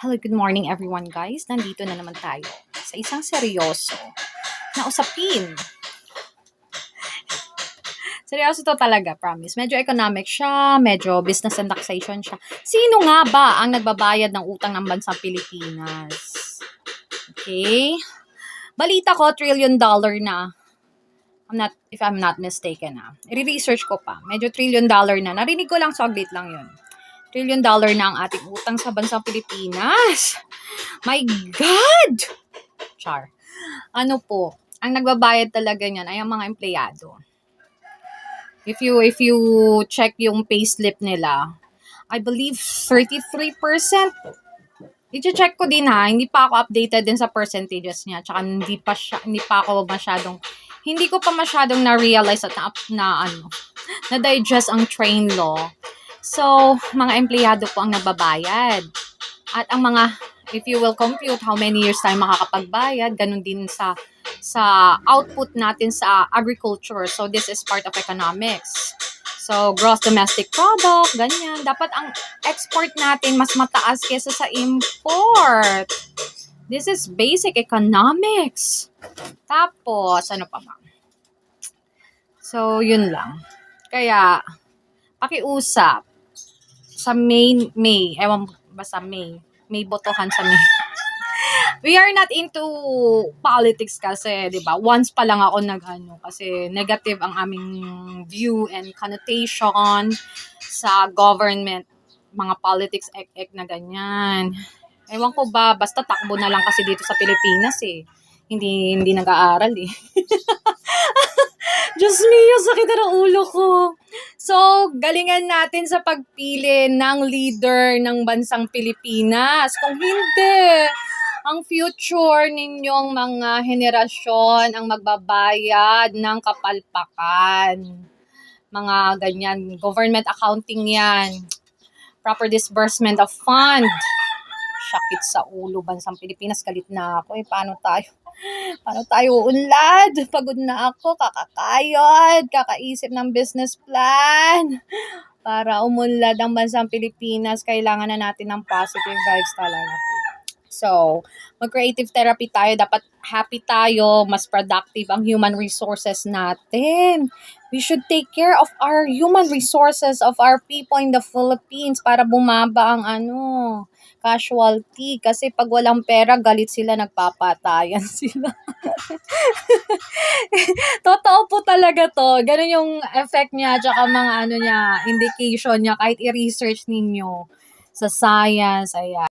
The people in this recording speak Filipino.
Hello, good morning everyone guys. Nandito na naman tayo sa isang seryoso na usapin. Seryoso to talaga, promise. Medyo economic siya, medyo business and taxation siya. Sino nga ba ang nagbabayad ng utang ng bansang Pilipinas? Okay? Balita ko, $1 trillion na. If I'm not mistaken I-research ko pa. Medyo $1 trillion na. Narinig ko lang, saglit lang yun. $1 trillion na ang ating utang sa bansang Pilipinas. My God! Char. Ano po, ang nagbabayad talaga niyan ay ang mga empleyado. If you check yung payslip nila, I believe 33%. I-check ko din hindi pa ako updated din sa percentages niya. Tsaka hindi ko pa masyadong na-realize at na-digest ang train law. So, mga empleyado po ang nababayad. At ang if you will compute how many years tayo makakapagbayad, ganun din sa output natin sa agriculture. So, this is part of economics. So, gross domestic product, ganyan. Dapat ang export natin mas mataas kesa sa import. This is basic economics. Tapos, ano pa ba? So, yun lang. Kaya, pakiusap sa May, ewan ba sa May botohan sa May. We are not into politics kasi, di ba? Once pa lang ako kasi negative ang aming view and connotation sa government, mga politics na ganyan. Ewan ko ba, basta takbo na lang kasi dito sa Pilipinas Hindi nag-aaral Diyos mio, sakit na ng ulo ko. So, galingan natin sa pagpili ng leader ng bansang Pilipinas. Kung hindi, ang future ninyong mga henerasyon ang magbabayad ng kapalpakan. Mga ganyan, government accounting yan. Proper disbursement of fund. Sakit sa ulo, bansang Pilipinas. Galit na ako Paano tayo unlad? Pagod na ako, kakakayod, kakaisip ng business plan. Para umunlad ang bansang Pilipinas, kailangan na natin ng positive vibes talaga. So, mag-creative therapy tayo. Dapat happy tayo. Mas productive ang human resources natin. We should take care of our human resources, of our people in the Philippines para bumaba ang casualty. Kasi pag walang pera, galit sila, nagpapatayan sila. Totoo po talaga to. Ganun yung effect niya, tsaka mga indication niya, kahit i-research ninyo sa science, ayan.